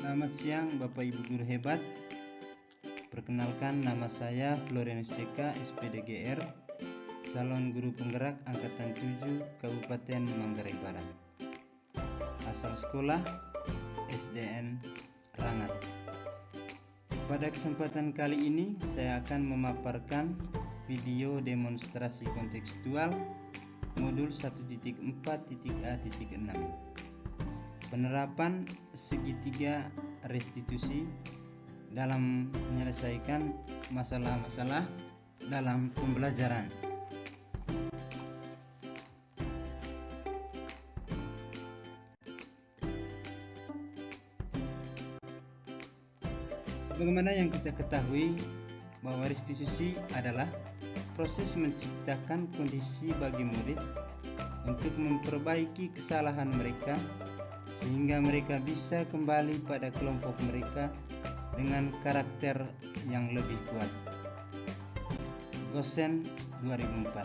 Selamat siang Bapak Ibu guru hebat. Perkenalkan, nama saya Florianus CK, SPDGR, calon guru penggerak angkatan 7 Kabupaten Manggarai Barat. Asal sekolah SDN Rangat. Pada kesempatan kali ini saya akan memaparkan video demonstrasi kontekstual modul 1.4.A.6. Penerapan segitiga restitusi dalam menyelesaikan masalah-masalah dalam pembelajaran. Sebagaimana yang kita ketahui bahwa restitusi adalah proses menciptakan kondisi bagi murid untuk memperbaiki kesalahan mereka sehingga mereka bisa kembali pada kelompok mereka dengan karakter yang lebih kuat. Gosen 2004.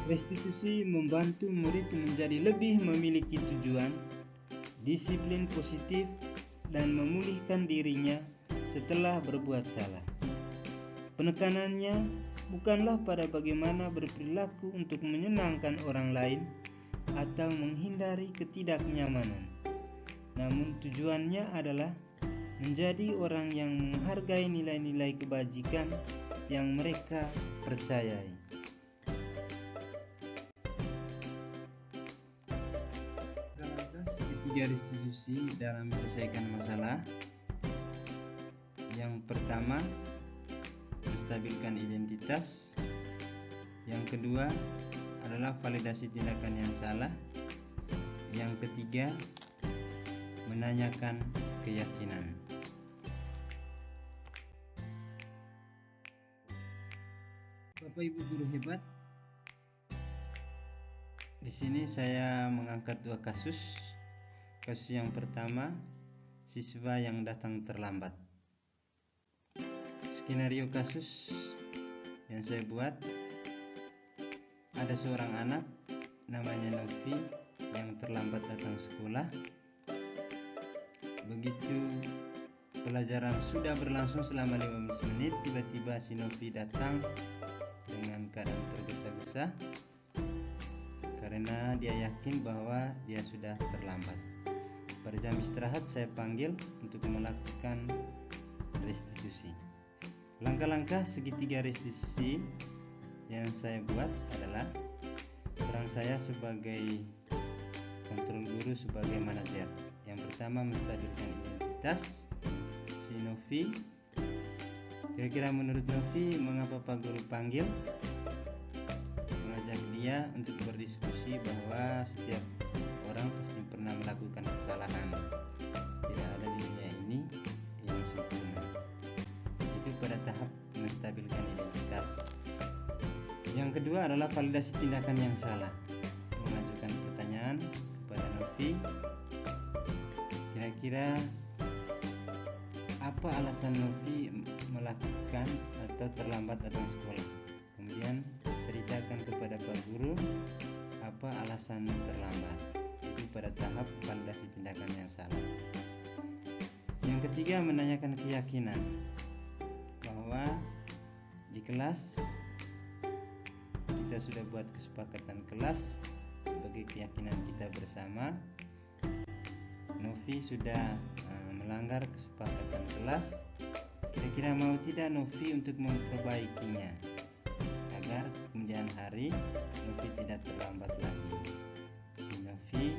Restitusi membantu murid menjadi lebih memiliki tujuan, disiplin positif, dan memulihkan dirinya setelah berbuat salah. Penekanannya bukanlah pada bagaimana berperilaku untuk menyenangkan orang lain atau menghindari ketidaknyamanan, namun tujuannya adalah menjadi orang yang menghargai nilai-nilai kebajikan yang mereka percayai. Segitiga restitusi dalam menyelesaikan masalah. Yang pertama, menstabilkan identitas. Yang kedua adalah validasi tindakan yang salah. Yang ketiga, menanyakan keyakinan. Bapak Ibu guru hebat, di sini saya mengangkat dua kasus. Kasus yang pertama, siswa yang datang terlambat. Skenario kasus yang saya buat, ada seorang anak namanya Novi yang terlambat datang sekolah. Begitu pelajaran sudah berlangsung selama 15 menit, tiba-tiba si Novi datang dengan keadaan tergesa-gesa karena dia yakin bahwa dia sudah terlambat. Pada jam istirahat saya panggil untuk melakukan restitusi. Langkah-langkah segitiga restitusi yang saya buat adalah peran saya sebagai kontrol guru, sebagai manajer. Yang pertama, menstabilkan identitas si Novi. Kira-kira menurut Novi, mengapa Pak Guru panggil? Mengajak dia untuk berdiskusi bahwa setiap orang pasti pernah melakukan kesalahan. Tidak ada di dunia ini yang sempurna. Itu pada tahap menstabilkan identitas. Yang kedua adalah validasi tindakan yang salah. Mengajukan pertanyaan kepada Novi, kira-kira apa alasan Novi melakukan atau terlambat datang sekolah. Kemudian ceritakan kepada Pak Guru apa alasan terlambat. Itu pada tahap validasi tindakan yang salah. Yang ketiga, menanyakan keyakinan bahwa di kelas kita sudah buat kesepakatan kelas sebagai keyakinan kita bersama. Novi sudah melanggar kesepakatan kelas. Kira-kira mau tidak Novi untuk memperbaikinya agar kemudian hari Novi tidak terlambat lagi. Si Novi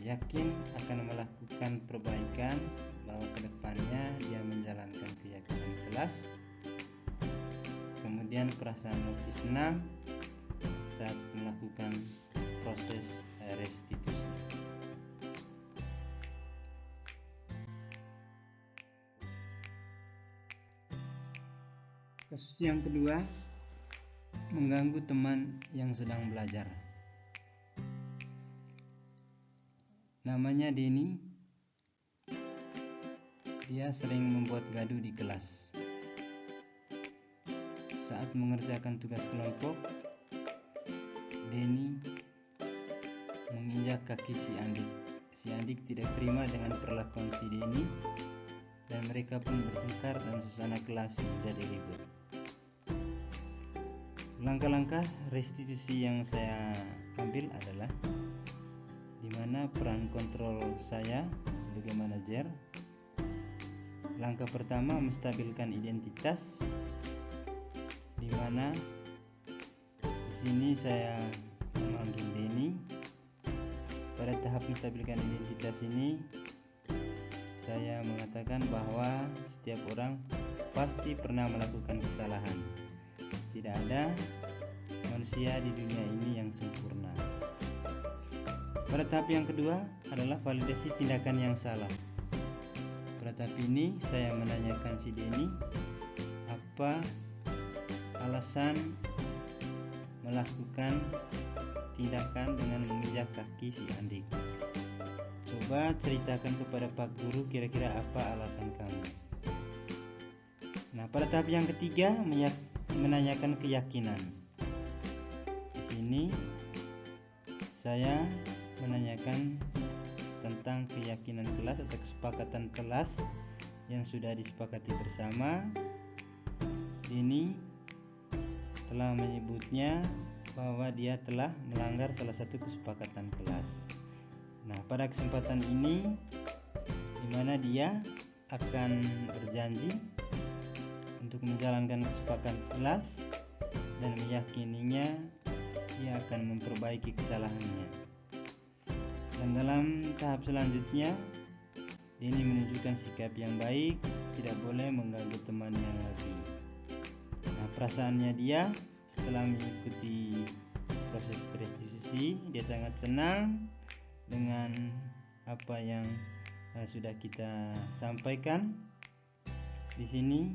yakin akan melakukan perbaikan, bahwa kedepannya dia menjalankan keyakinan kelas. Kemudian perasaan Novi senang saat melakukan proses restitusi. Kasus yang kedua, mengganggu teman yang sedang belajar. Namanya Denny. Dia sering membuat gaduh di kelas. Saat mengerjakan tugas kelompok, Denny menginjak kaki si Andik. Si Andik tidak terima dengan perlakuan si Denny dan mereka pun bertengkar dan suasana kelas menjadi ribut. Langkah-langkah restitusi yang saya ambil adalah di mana peran kontrol saya sebagai manajer. Langkah pertama menstabilkan identitas, di mana di sini saya memanggil Denny. Pada tahap menstabilkan identitas ini saya mengatakan bahwa setiap orang pasti pernah melakukan kesalahan. Tidak ada manusia di dunia ini yang sempurna. Pada tahap yang kedua adalah validasi tindakan yang salah. Pada tahap ini saya menanyakan si Denny apa alasan melakukan tindakan dengan menginjak kaki si Andik. Coba ceritakan kepada Pak Guru kira-kira apa alasan kamu. Nah, pada tahap yang ketiga menanyakan keyakinan. Di sini saya menanyakan tentang keyakinan kelas atau kesepakatan kelas yang sudah disepakati bersama. Ini telah menyebutnya bahwa dia telah melanggar salah satu kesepakatan kelas. Nah, pada kesempatan ini di mana dia akan berjanji untuk menjalankan kesepakatan kelas dan meyakininya dia akan memperbaiki kesalahannya. Dan dalam tahap selanjutnya ini menunjukkan sikap yang baik, tidak boleh mengganggu teman yang lagi. Nah, perasaannya dia setelah mengikuti proses restitusi, dia sangat senang dengan apa yang sudah kita sampaikan. Di sini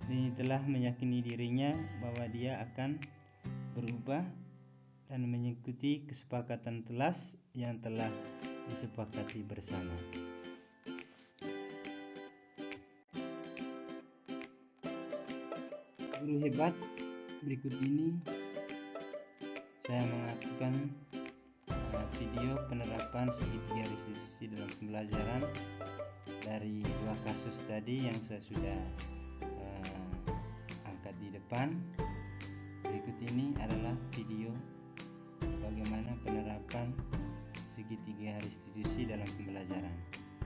Denny telah meyakini dirinya bahwa dia akan berubah dan mengikuti kesepakatan kelas yang telah disepakati bersama. Guru hebat, berikut ini saya mengakukan video penerapan segitiga restitusi dalam pembelajaran dari dua kasus tadi yang saya sudah angkat di depan. Berikut ini adalah video bagaimana penerapan segitiga restitusi dalam pembelajaran.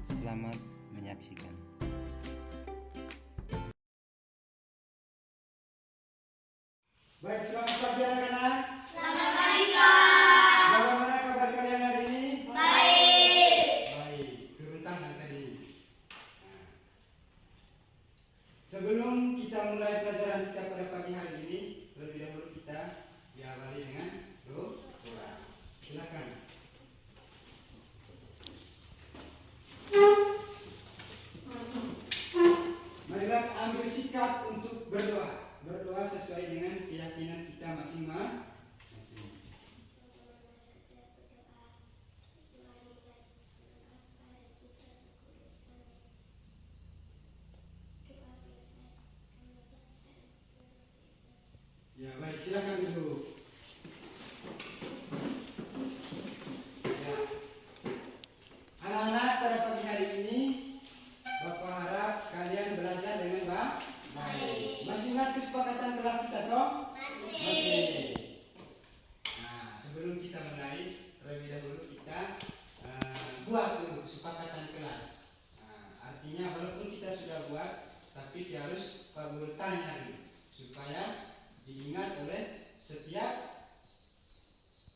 Selamat menyaksikan. Baik, selamat pagi anak-anak. Selamat pagi, Kak. Bagaimana kabar kalian hari ini? Baik. Baik, turun tangan tadi. Nah, sebelum kita mulai pelajaran kita pada pagi hari ini, terlebih dahulu kita diawali dengan doa. Silakan. Marilah ambil sikap untuk berdoa. Berdoa sesuai dengan keyakinan kita masing-masing. Ya, baik, silakan duduk. Ya. Anak-anak, pada pagi hari ini Bapak harap kalian belajar dengan baik. Masih ingat kesepakatan kelas kita toh? Masih. Nah, sebelum kita mulai, terlebih dahulu kita buat dulu kesepakatan kelas. Nah, artinya walaupun kita sudah buat, tapi harus Pak Guru tanya dulu supaya diingat oleh setiap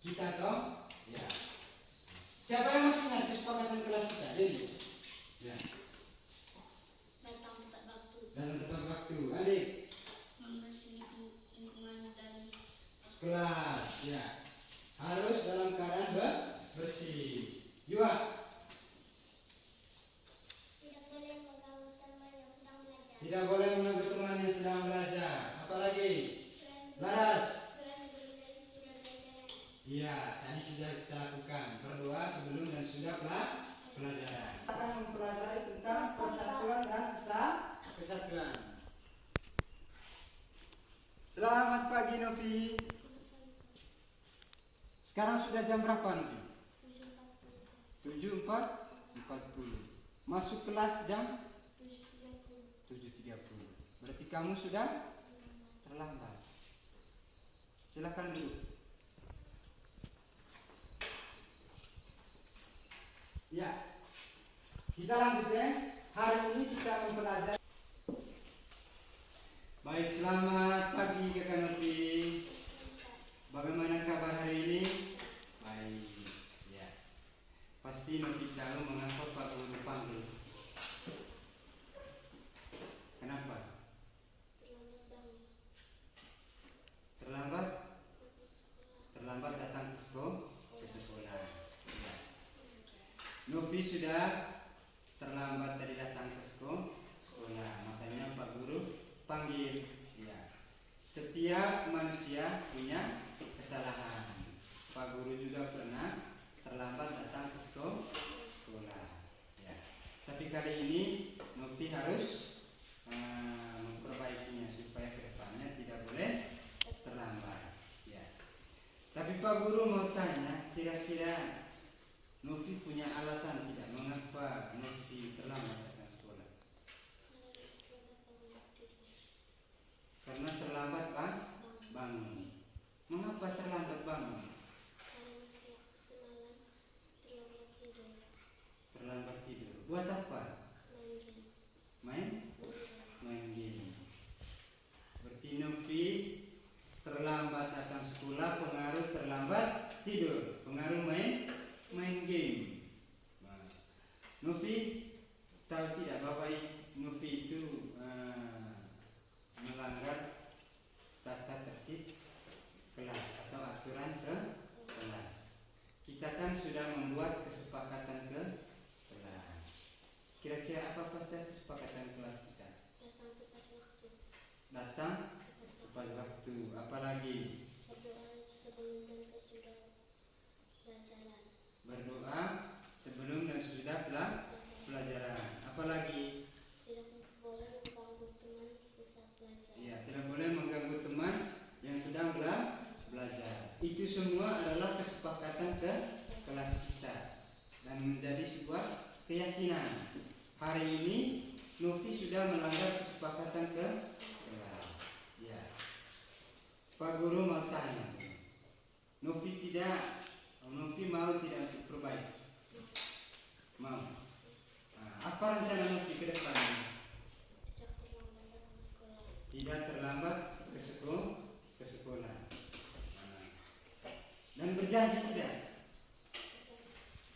kita toh. Ya. Siapa yang masih ingat kesepakatan kelas kita? Jadi, ya. Dalam tepat waktu. Adik. Membersihkan lingkungan dan Kelas, ya. Harus dalam keadaan bersih. Juga. Tidak boleh mengganggu teman yang sedang belajar. Apalagi? Laras. Iya, tadi sudah kita lakukan. Berdoa sebelum dan sudah pelajaran. Akan mempelajari tentang persatuan dan kesatuan. Selamat pagi Novi. Sekarang sudah jam berapa Novi? 7.40. Masuk kelas jam 7.30. Berarti kamu sudah terlambat. Silakan duduk. Ya, kita lanjut ya. Hari ini kita mempelajari. Baik, selamat pagi Kakak Novi. Bagaimana kabar hari ini? Baik, ya. Pasti Novi tahu mengapa Pak Guru panggil. Kenapa? Terlambat? Terlambat datang ke sekolah. Ya. Novi sudah terlambat tadi datang ke sekolah. Makanya Pak Guru panggil. Ya. Setiap manusia punya kesalahan. Pak Guru juga pernah terlambat datang ke sekolah. Ya. Tapi kali ini Novi harus memperbaikinya supaya kedepannya tidak boleh terlambat. Ya. Tapi Pak Guru mau tanya, kira-kira Novi punya alasan tidak mengapa Novi terlambat datang ke sekolah? Karena terlambat bangun. Mengapa terlambat bangun? Terlambat tidur. Buat apa? Main game. Berarti Novi terlambat datang sekolah pengaruh terlambat tidur, pengaruh main game. Nah, Novi tahu tidak bahwa Novi itu melanggar tata tertib kelas atau aturan ke kelas. Kita kan sudah membuat kesepakatan ke kelas. Kira-kira apa saja kesepakatan kelas kita? Datang tepat waktu. Apalagi? Berdoa sebelum dan sesudah pelajaran. Apalagi? Iya, tidak boleh mengganggu teman yang sedang belajar. Itu semua adalah kesepakatan ke kelas kita dan menjadi sebuah keyakinan. Hari ini Novi sudah melanggar kesepakatan ke kelas. Ya. Pak Guru mau tanya, Novi mau tidak untuk perbaiki? Mau. Nah, apa rencana Novi ke depan? Tidak terlambat ke sekolah. Nah, dan berjanji tidak.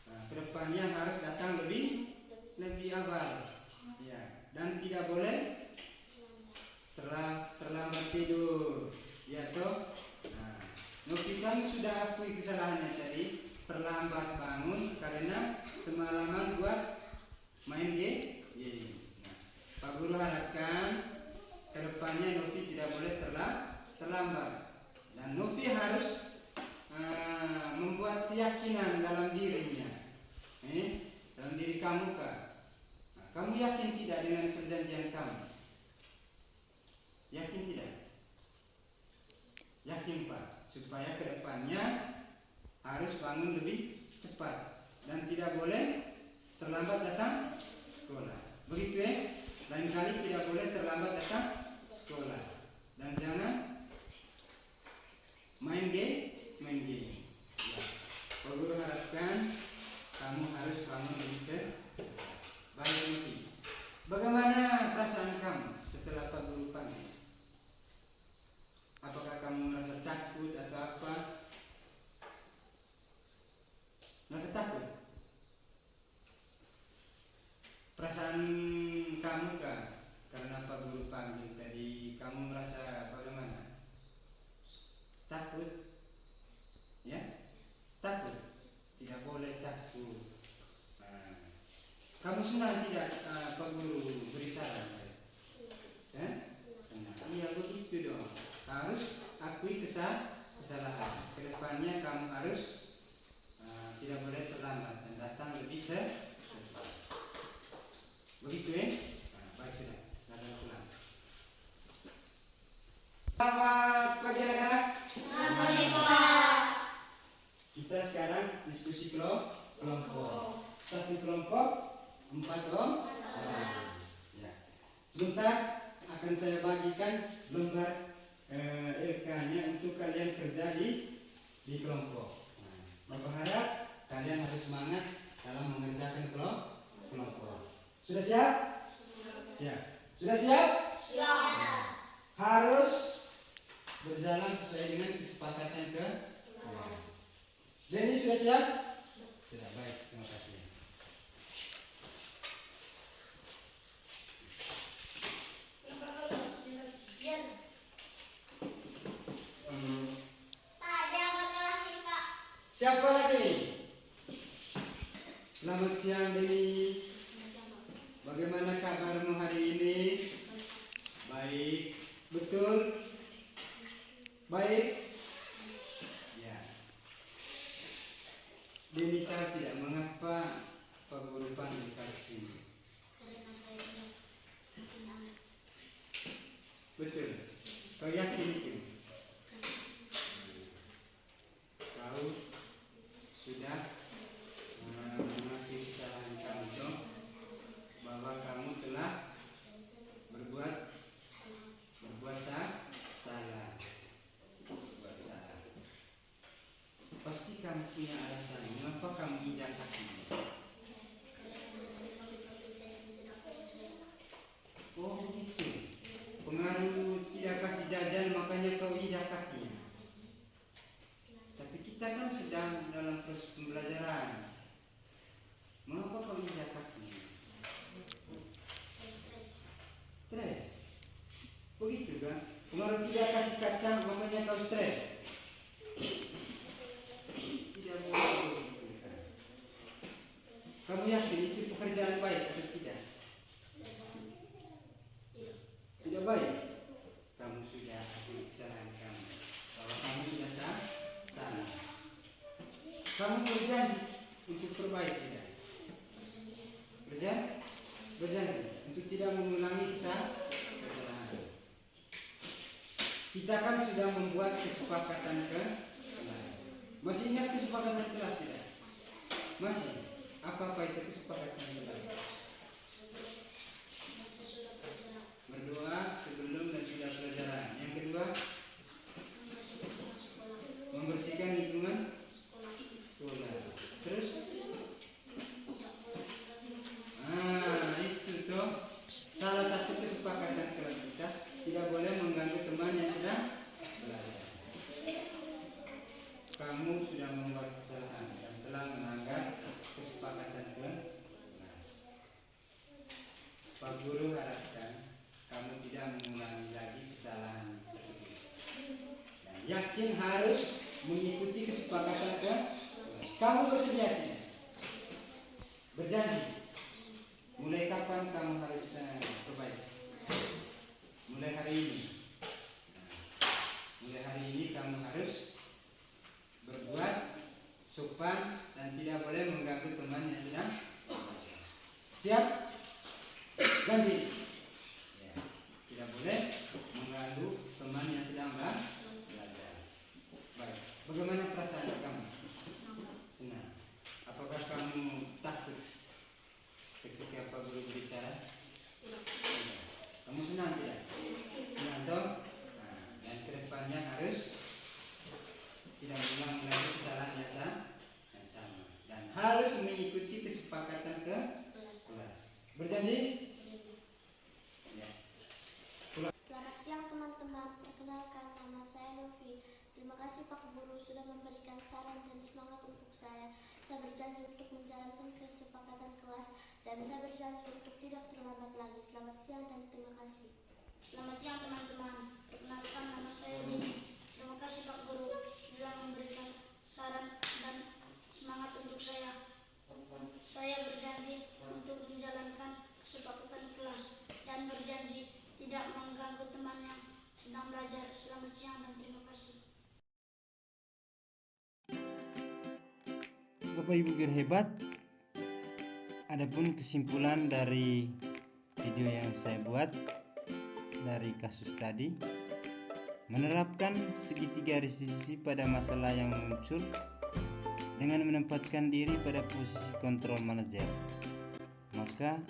Nah, kedepannya harus datang lebih awal. Ya, dan tidak boleh terlambat tidur. Ya toh. Nah, Novi kan sudah akui kesalahannya tadi, terlambat bangun karena semalaman buat main game. Nah, Pak Guru harapkan kedepannya Novi tidak boleh terlambat. Dan Novi harus membuat keyakinan dalam dirinya, dalam diri kamu kan. Nah, kamu yakin tidak dengan perjanjian kamu? Yakin tidak? Yakin Pak. Supaya kedepannya harus bangun lebih cepat dan tidak boleh terlambat datang sekolah. Begitu ya? Lain kali tidak boleh terlambat datang sekolah dan jangan main game. Ya. Pak Guru harapkan kamu harus bangun lebih cepat. Baik Novi. Bagaimana perasaan kamu setelah Pak Guru panggil? Apakah kamu merasa takut atau apa? Merasa takut? Perasaan kamu kan karena Pak Guru panggil tadi, kamu merasa bagaimana? Takut? Ya? Takut? Tidak boleh takut. Nah, kamu senang tidak Pak Guru beri saran? Senang? Iya begitu dong. Harus akui kesalahan. Kedepannya kamu harus tidak boleh terlambat dan datang lebih cepat. Begitu ya? Nah, baik sudah. Datang pulang. Selamat pagi anak-anak. Selamat pagi Pak. akan saya bagikan lembar LK-nya untuk kalian kerja di kelompok. Nah, Bapak harap kalian harus semangat dalam mengerjakan kelompok. Sudah siap? Siap. Sudah siap? Siap. Harus berjalan sesuai dengan kesepakatan ke Denny sudah siap? Sudah, baik, terima kasih. Pak, jangan lagi, Pak. Siapa lagi? Selamat siang Denny. Bagaimana kabarmu hari ini? Baik, betul? Baik? Ya. Denny tahu tidak mengapa Pak Guru panggil kaki? Karena saya tidak Betul. Kau yakin itu? Kau sudah mengakui kesalahan kamu toh? Bahwa kamu telah berbuat salah. Berbuat salah. Pasti kamu punya alasan. Mengapa kamu injak kaki? Oh begitu. Pengaruh tidak kasih jajan makanya kau injak kaki. Tapi kita kan sedang dalam proses pembelajaran. Mengapa kau injak kaki? Stres. Begitu kan? Pengaruh tidak kasih kacang makanya kau stres. Tidak boleh begitu kan? Kamu yakin itu pekerjaan baik atau tidak? Tidak baik. Kamu sudah akui kesalahan kamu. Bahwa kamu sudah salah. Kamu berjanji untuk perbaiki tidak? Berjanji untuk tidak mengulangi kesalahan. Kita kan sudah membuat kesepakatan masih ingat kesepakatan kelas tidak? Masih? Apa itu kesepakatan kelas? Berdoa sebelum dan sudah pelajaran. Yang kedua, membersihkan lingkungan sekolah. Terus, itu toh salah satu kesepakatan kelas kita, tidak boleh mengganggu teman yang sedang belajar. Kamu sudah membuat kesalahan dan telah melanggar kesepakatan kelas. Pak Guru harapkan kamu tidak mengulangi lagi kesalahan tersebut. Dan yakin harus mengikuti kesepakatan ke kamu bersedia tidak? Berjanji. Mulai kapan kamu harus perbaiki? Mulai hari ini. Mulai hari ini kamu harus berbuat sopan dan tidak boleh mengganggu teman yang sedang. Siap? Ganti. Tidak boleh mengganggu teman yang sedang belajar. Baik. Bagaimana perasaan kamu? Senang. Apakah kamu takut ketika Pak Guru berbicara? Tidak. Kamu senang tidak? Senang toh? Nah, dan kedepannya harus tidak mengulang lagi kesalahan yang sama dan harus mengikuti kesepakatan ke kelas. Berjanji? Selamat siang teman-teman, perkenalkan nama saya Novi. Terima kasih Pak Guru sudah memberikan saran dan semangat untuk saya. Saya berjanji untuk menjalankan kesepakatan kelas dan saya berjanji untuk tidak terlambat lagi. Selamat siang dan terima kasih. Selamat siang teman-teman, perkenalkan nama saya Dini. Terima kasih Pak Guru sudah memberikan saran dan semangat untuk saya. Saya berjanji untuk menjalankan kesepakatan kelas dan berjanji tidak mengganggu teman yang sedang belajar. Selamat siang dan terima kasih. Bapak Ibu guru hebat, adapun kesimpulan dari video yang saya buat dari kasus tadi, menerapkan segitiga restitusi pada masalah yang muncul dengan menempatkan diri pada posisi kontrol manajer, maka maka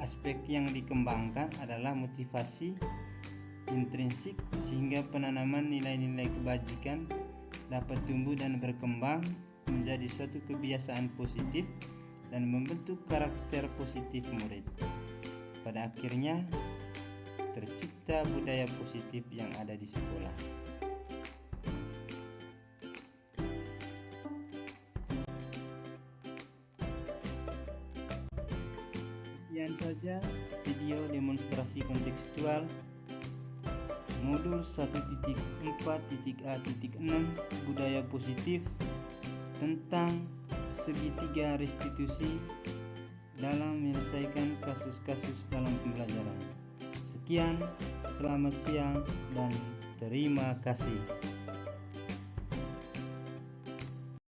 aspek yang dikembangkan adalah motivasi intrinsik sehingga penanaman nilai-nilai kebajikan dapat tumbuh dan berkembang menjadi suatu kebiasaan positif dan membentuk karakter positif murid. Pada akhirnya tercipta budaya positif yang ada di sekolah. Sekian saja video demonstrasi kontekstual modul 1.4.A.6 budaya positif tentang segitiga restitusi dalam menyelesaikan kasus-kasus dalam pembelajaran. Sekian, selamat siang dan terima kasih.